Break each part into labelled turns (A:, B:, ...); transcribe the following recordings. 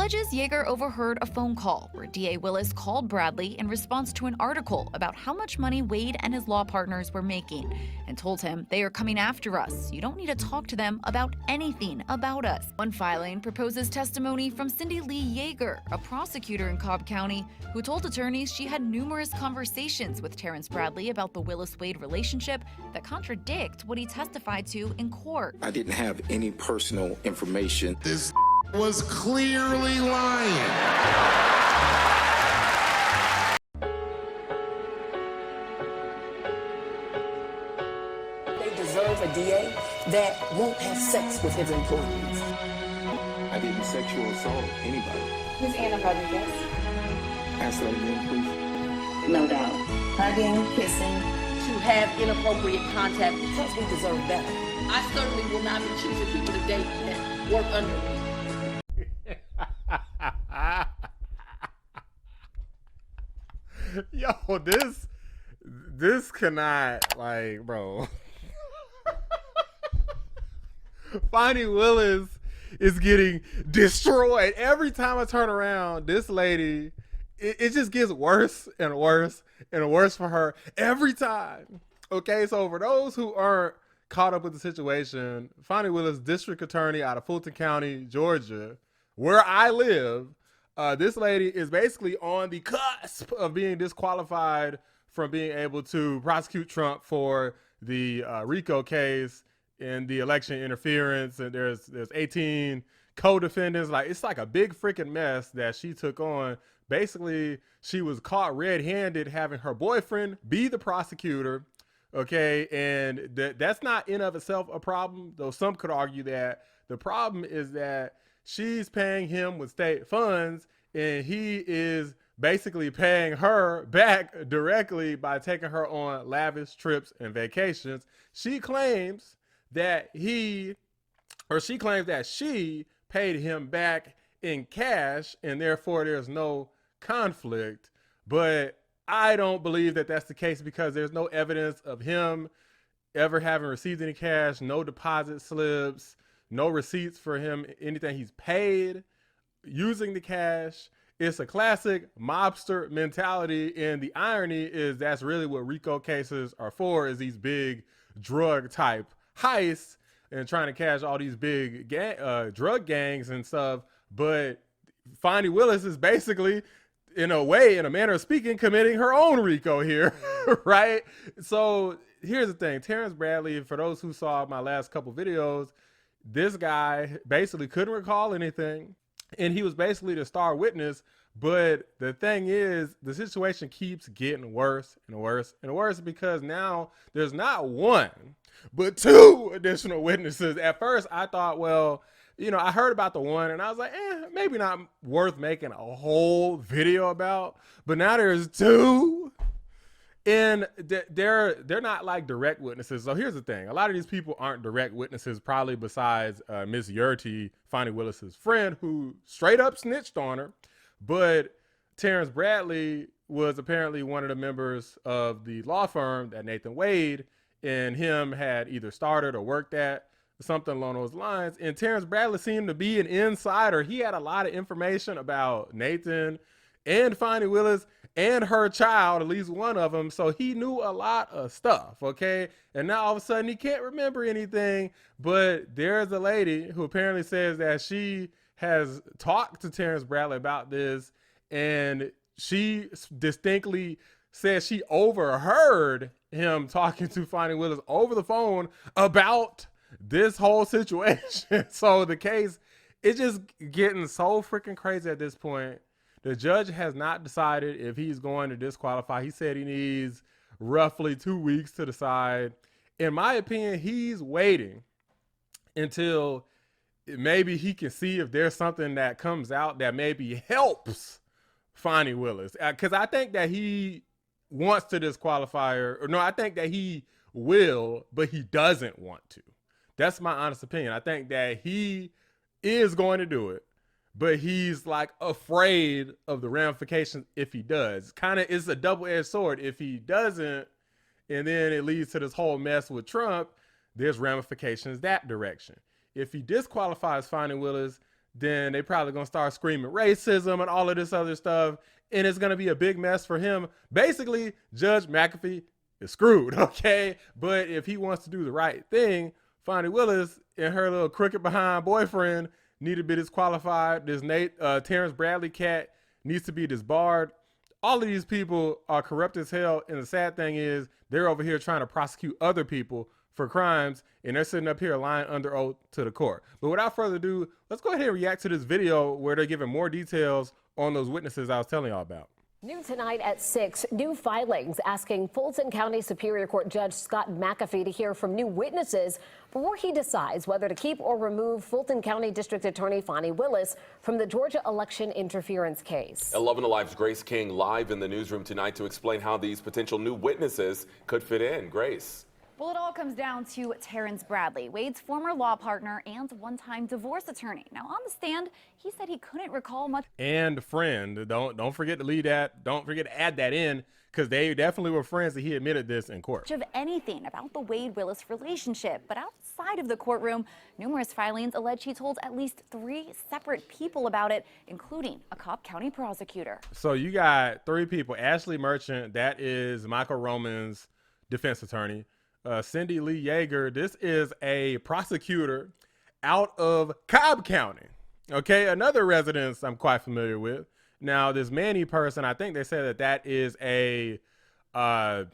A: alleges Yaeger overheard a phone call where DA Willis called Bradley in response to an article about how much money Wade and his law partners were making and told him, "They are coming after us. You don't need to talk to them about anything about us." One filing proposes testimony from Cindi Yaeger, a prosecutor in Cobb County, who told attorneys she had numerous conversations with Terrence Bradley about the Willis-Wade relationship that contradict what he testified to in court.
B: I didn't have any personal information.
C: This was clearly lying.
D: They deserve a DA that won't have sex with his employees.
B: I didn't sexual assault anybody.
E: Ms. Anna Rodriguez.
B: Ask that again, please.
E: No doubt. Hugging, kissing.
D: To have inappropriate contact because we deserve better. I certainly will not be choosing people to date that work under me.
F: Yo, this cannot, like, bro. Fani Willis is getting destroyed. Every time I turn around, this lady, it just gets worse and worse and worse for her every time. Okay, so for those who aren't caught up with the situation, Fani Willis, district attorney out of Fulton County, Georgia, where I live, this lady is basically on the cusp of being disqualified from being able to prosecute Trump for the RICO case in the election interference. And there's 18 co-defendants. Like, it's like a big freaking mess that she took on. Basically, she was caught red-handed having her boyfriend be the prosecutor. Okay, and that's not in of itself a problem, though some could argue that. The problem is that she's paying him with state funds, and he is basically paying her back directly by taking her on lavish trips and vacations. She claims that she paid him back in cash, and therefore there's no conflict. But I don't believe that that's the case, because there's no evidence of him ever having received any cash, no deposit slips, no receipts for him, anything he's paid using the cash. It's a classic mobster mentality. And the irony is that's really what RICO cases are for, is these big drug type heists and trying to cash all these big drug gangs and stuff. But Fani Willis is basically, in a way, in a manner of speaking, committing her own RICO here, right? So here's the thing. Terrence Bradley, for those who saw my last couple videos, this guy basically couldn't recall anything, and he was basically the star witness. But the thing is, the situation keeps getting worse and worse and worse, because now there's not one, but two additional witnesses. At first, I thought, well, you know, I heard about the one and I was like, maybe not worth making a whole video about. But now there's two, and they're not like direct witnesses. So here's the thing. A lot of these people aren't direct witnesses, probably besides Miss Yurty, Fani Willis's friend, who straight up snitched on her. But Terrence Bradley was apparently one of the members of the law firm that Nathan Wade and him had either started or worked at, something along those lines. And Terrence Bradley seemed to be an insider. He had a lot of information about Nathan and Fani Willis and her child, at least one of them. So he knew a lot of stuff, okay? And now all of a sudden he can't remember anything. But there's a lady who apparently says that she has talked to Terrence Bradley about this, and she distinctly says she overheard him talking to Fani Willis over the phone about this whole situation. So the case is just getting so freaking crazy at this point. The judge has not decided if he's going to disqualify. He said he needs roughly 2 weeks to decide. In my opinion, he's waiting until maybe he can see if there's something that comes out that maybe helps Fani Willis. Because I think that he wants to disqualify her. Or no, I think that he will, but he doesn't want to. That's my honest opinion. I think that he is going to do it, but he's like afraid of the ramifications if he does. Kind of, it's a double-edged sword. If he doesn't, and then it leads to this whole mess with Trump, there's ramifications that direction. If he disqualifies Fani Willis, then they probably gonna start screaming racism and all of this other stuff, and it's gonna be a big mess for him. Basically, Judge McAfee is screwed, okay? But if he wants to do the right thing, Fani Willis and her little crooked behind boyfriend need to be disqualified. This Terrence Bradley cat needs to be disbarred. All of these people are corrupt as hell, and the sad thing is they're over here trying to prosecute other people for crimes, and they're sitting up here lying under oath to the court. But without further ado, let's go ahead and react to this video where they're giving more details on those witnesses I was telling y'all about.
G: New tonight at 6, new filings asking Fulton County Superior Court Judge Scott McAfee to hear from new witnesses before he decides whether to keep or remove Fulton County District Attorney Fani Willis from the Georgia election interference case.
H: 11 Alive's Grace King live in the newsroom tonight to explain how these potential new witnesses could fit in. Grace.
A: Well, it all comes down to Terrence Bradley, Wade's former law partner and one-time divorce attorney. Now, on the stand, he said he couldn't recall much.
F: And friend, don't forget to leave that. Don't forget to add that in, because they definitely were friends, that he admitted this in court.
A: Of anything about the Wade-Willis relationship, but outside of the courtroom, numerous filings allege he told at least 3 separate people about it, including a Cobb County prosecutor.
F: So you got 3 people: Ashley Merchant, that is Michael Roman's defense attorney. Cindi Lee Yaeger, this is a prosecutor out of Cobb County. Okay, another residence I'm quite familiar with. Now, this Manny person, I think they said that is a, what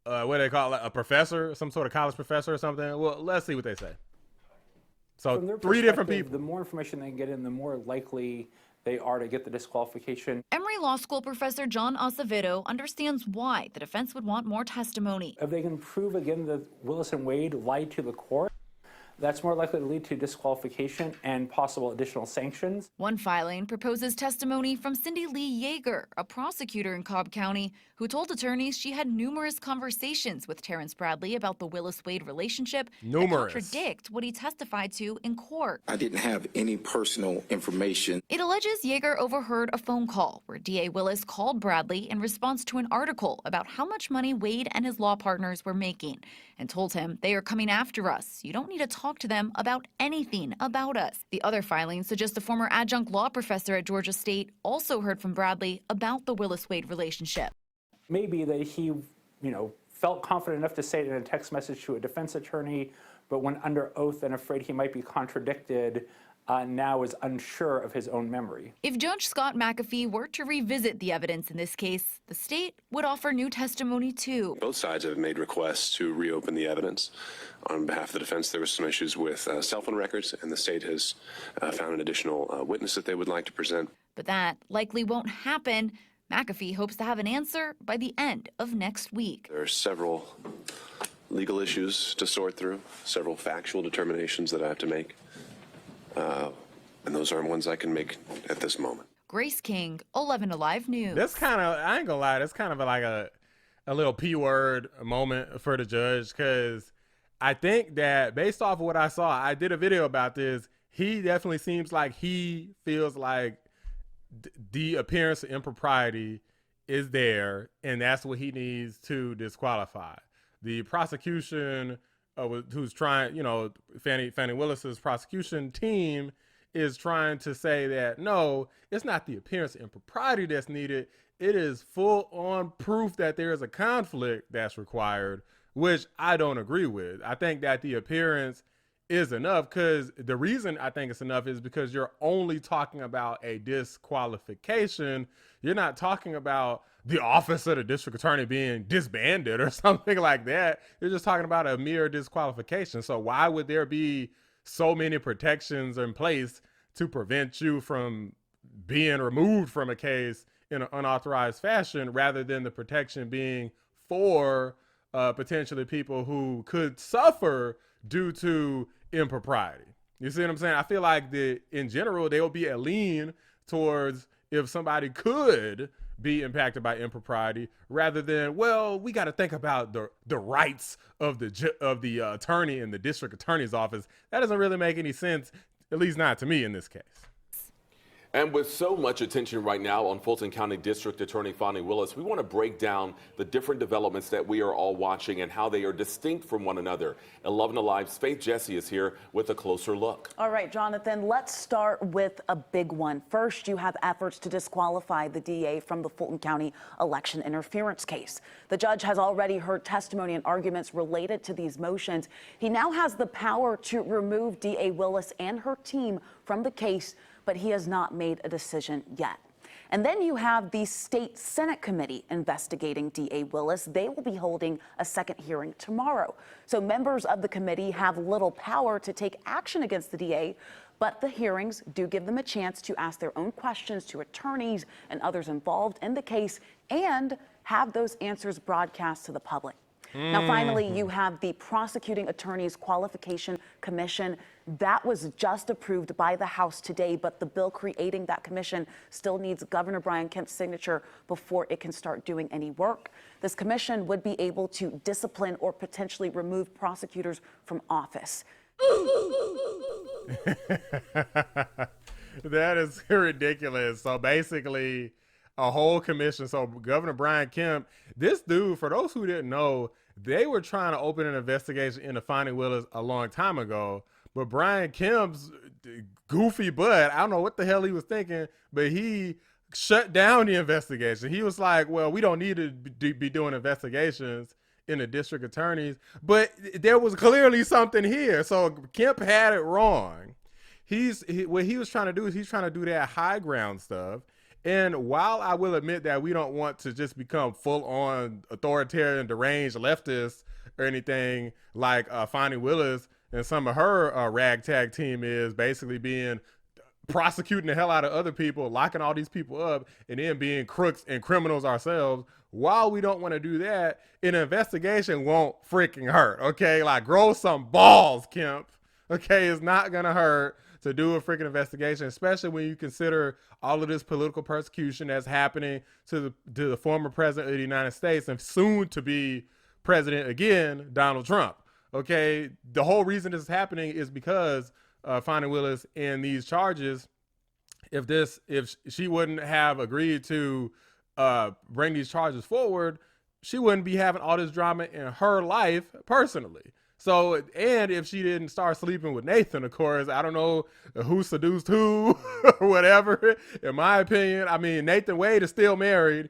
F: do they call it, a professor, some sort of college professor or something. Well, let's see what they say. So 3 different people.
I: The more information they get in, the more likely they are to get the disqualification.
A: Emory Law School professor John Acevedo understands why the defense would want more testimony.
I: If they can prove again that Willis and Wade lied to the court, that's more likely to lead to disqualification and possible additional sanctions.
A: One filing proposes testimony from Cindi Lee Yaeger, a prosecutor in Cobb County, who told attorneys she had numerous conversations with Terrence Bradley about the Willis-Wade relationship that contradict what he testified to in court.
B: I didn't have any personal information.
A: It alleges Yaeger overheard a phone call where DA Willis called Bradley in response to an article about how much money Wade and his law partners were making, and told him, "They are coming after us. You don't need to talk to them about anything about us." The other filings suggest the former adjunct law professor at Georgia State also heard from Bradley about the Willis-Wade relationship.
I: Maybe that he, felt confident enough to say it in a text message to a defense attorney, but when under oath and afraid he might be contradicted, now is unsure of his own memory.
A: If Judge Scott McAfee were to revisit the evidence in this case, the state would offer new testimony too.
J: Both sides have made requests to reopen the evidence. On behalf of the defense, there were some issues with cell phone records, and the state has found an additional witness that they would like to present.
A: But that likely won't happen. McAfee hopes to have an answer by the end of next week.
J: There are several legal issues to sort through, several factual determinations that I have to make. And those aren't ones I can make at this moment.
A: Grace King, 11 Alive News.
F: That's kind of, I ain't gonna lie, that's kind of like a little P-word moment for the judge, because I think that based off of what I saw, I did a video about this, he definitely seems like he feels like the appearance of impropriety is there, and that's what he needs to disqualify. The prosecution, who's trying, Fani Willis's prosecution team is trying to say that, no, it's not the appearance of impropriety that's needed. It is full-on proof that there is a conflict that's required, which I don't agree with. I think that the appearance is enough, because the reason I think it's enough is because you're only talking about a disqualification. You're not talking about the office of the district attorney being disbanded or something like that. You're just talking about a mere disqualification. So why would there be so many protections in place to prevent you from being removed from a case in an unauthorized fashion, rather than the protection being for potentially people who could suffer due to impropriety? You see what I'm saying? I feel like in general, there will be a lean towards if somebody could be impacted by impropriety, rather than, well, we got to think about the rights of the attorney in the district attorney's office. That doesn't really make any sense, at least not to me in this case.
H: And with so much attention right now on Fulton County District Attorney Fani Willis, we want to break down the different developments that we are all watching and how they are distinct from one another. 11 Alive's Faith Jesse is here with a closer look.
K: All right, Jonathan, let's start with a big one. First, you have efforts to disqualify the DA from the Fulton County election interference case. The judge has already heard testimony and arguments related to these motions. He now has the power to remove DA Willis and her team from the case, but he has not made a decision yet. And then you have the State Senate Committee investigating DA Willis. They will be holding a second hearing tomorrow. So members of the committee have little power to take action against the DA, but the hearings do give them a chance to ask their own questions to attorneys and others involved in the case and have those answers broadcast to the public. Now, finally, you have the Prosecuting Attorneys Qualification Commission. That was just approved by the House today, but the bill creating that commission still needs Governor Brian Kemp's signature before it can start doing any work. This commission would be able to discipline or potentially remove prosecutors from office.
F: That is ridiculous. So basically, a whole commission. So Governor Brian Kemp, this dude, for those who didn't know, they were trying to open an investigation into Fani Willis a long time ago. But Brian Kemp's goofy butt, I don't know what the hell he was thinking, but he shut down the investigation. He was like, well, we don't need to be doing investigations in the district attorneys. But there was clearly something here. So Kemp had it wrong. What he was trying to do is he's trying to do that high ground stuff. And while I will admit that we don't want to just become full-on authoritarian, deranged leftists or anything like Fani Willis and some of her ragtag team is, basically being prosecuting the hell out of other people, locking all these people up, and then being crooks and criminals ourselves. While we don't want to do that, an investigation won't freaking hurt, okay? Like, grow some balls, Kemp, okay? It's not going to hurt to do a freaking investigation, especially when you consider all of this political persecution that's happening to the former president of the United States and soon to be president again, Donald Trump. Okay, the whole reason this is happening is because Fani Willis and these charges. If she wouldn't have agreed to bring these charges forward, she wouldn't be having all this drama in her life personally. So, and if she didn't start sleeping with Nathan, of course, I don't know who seduced who or whatever. In my opinion, I mean, Nathan Wade is still married.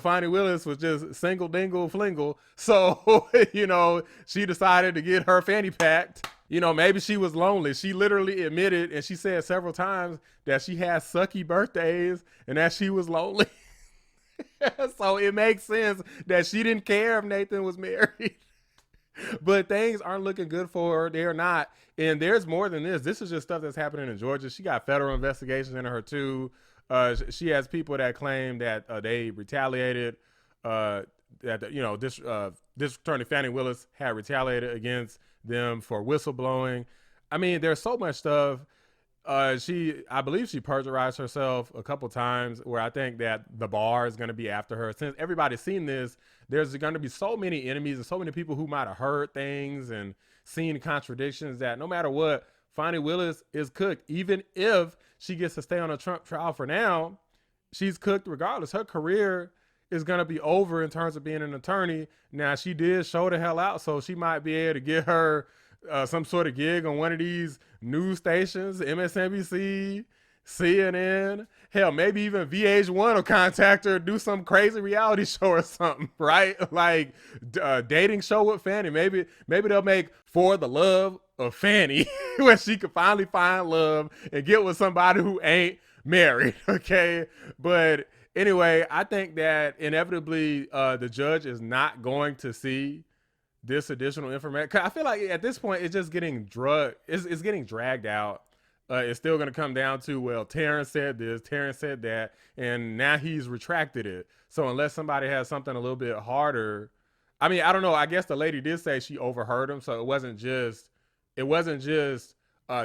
F: Fani Willis was just single dingle flingle. So, you know, she decided to get her fanny packed. You know, maybe she was lonely. She literally admitted, and she said several times, that she had sucky birthdays and that she was lonely. So it makes sense that she didn't care if Nathan was married. But things aren't looking good for her. They're not. And there's more than this. This is just stuff that's happening in Georgia. She got federal investigations into her too. She has people that claim that they retaliated, that this attorney Fani Willis had retaliated against them for whistleblowing. I mean, there's so much stuff. I believe she perjurized herself a couple times, where I think that the bar is going to be after her. Since everybody's seen this, there's going to be so many enemies and so many people who might have heard things and seen contradictions that no matter what, Fani Willis is cooked. Even if she gets to stay on a Trump trial for now, she's cooked regardless. Her career is going to be over in terms of being an attorney. Now, she did show the hell out, so she might be able to get her some sort of gig on one of these news stations, MSNBC, CNN, hell, maybe even VH1 will contact her, do some crazy reality show or something, right? Like dating show with Fani. Maybe they'll make For the Love of Fani, where she could finally find love and get with somebody who ain't married, okay? But anyway, I think that inevitably the judge is not going to see this additional information. Cause I feel like at this point, it's just getting it's getting dragged out. It's still going to come down to, well, Terrence said this, Terrence said that, and now he's retracted it. So unless somebody has something a little bit harder, I mean, I don't know. I guess the lady did say she overheard him. So it wasn't just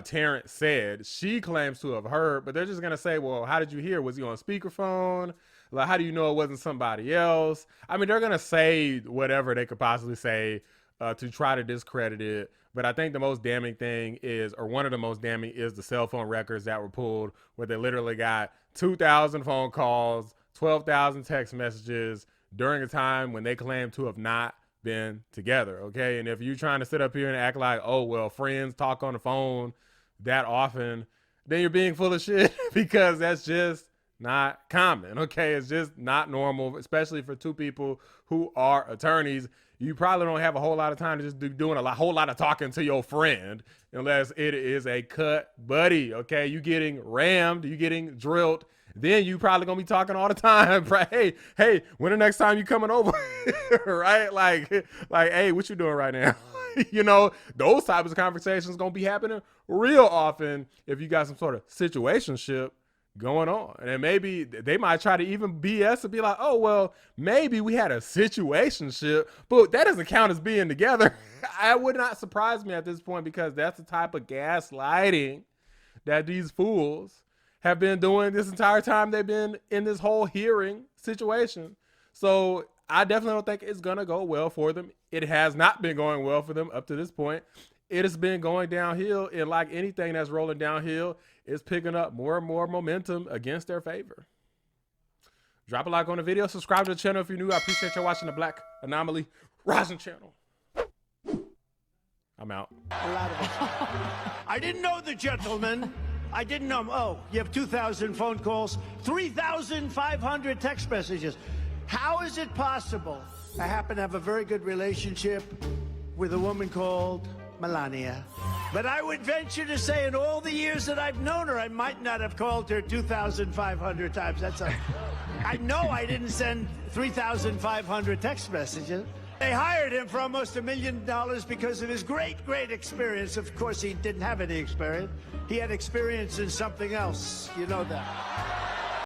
F: Terrence said. She claims to have heard, but they're just going to say, well, how did you hear? Was he on speakerphone? Like, how do you know it wasn't somebody else? I mean, they're going to say whatever they could possibly say to try to discredit it. But I think the most damning thing is, or one of the most damning is the cell phone records that were pulled, where they literally got 2,000 phone calls, 12,000 text messages during a time when they claim to have not been together. Okay. And if you're trying to sit up here and act like, oh, well, friends talk on the phone that often, then you're being full of shit because that's just not common. Okay. It's just not normal, especially for two people who are attorneys. You probably don't have a whole lot of time to just be doing whole lot of talking to your friend unless it is a cut buddy. Okay. You getting rammed, you getting drilled. Then you probably gonna be talking all the time. Right? Hey, when the next time you coming over? Right? Like, hey, what you doing right now? You know, those types of conversations gonna be happening real often if you got some sort of situationship going on. And then maybe they might try to even BS and be like, oh, well, maybe we had a situationship, but that doesn't count as being together. I would not surprise me at this point, because that's the type of gaslighting that these fools have been doing this entire time they've been in this whole hearing situation. So I definitely don't think it's going to go well for them. It has not been going well for them up to this point. It has been going downhill, and like anything that's rolling downhill, it's picking up more and more momentum against their favor. Drop a like on the video. Subscribe to the channel if you're new. I appreciate you watching the Black Anomaly Rising channel. I'm out.
L: A lot of it. I didn't know the gentleman. I didn't know him. Oh, you have 2,000 phone calls, 3,500 text messages. How is it possible? I happen to have a very good relationship with a woman called Melania. But I would venture to say in all the years that I've known her, I might not have called her 2,500 times. I know I didn't send 3,500 text messages. They hired him for almost $1 million because of his great experience. Of course, he didn't have any experience. He had experience in something else. You know that.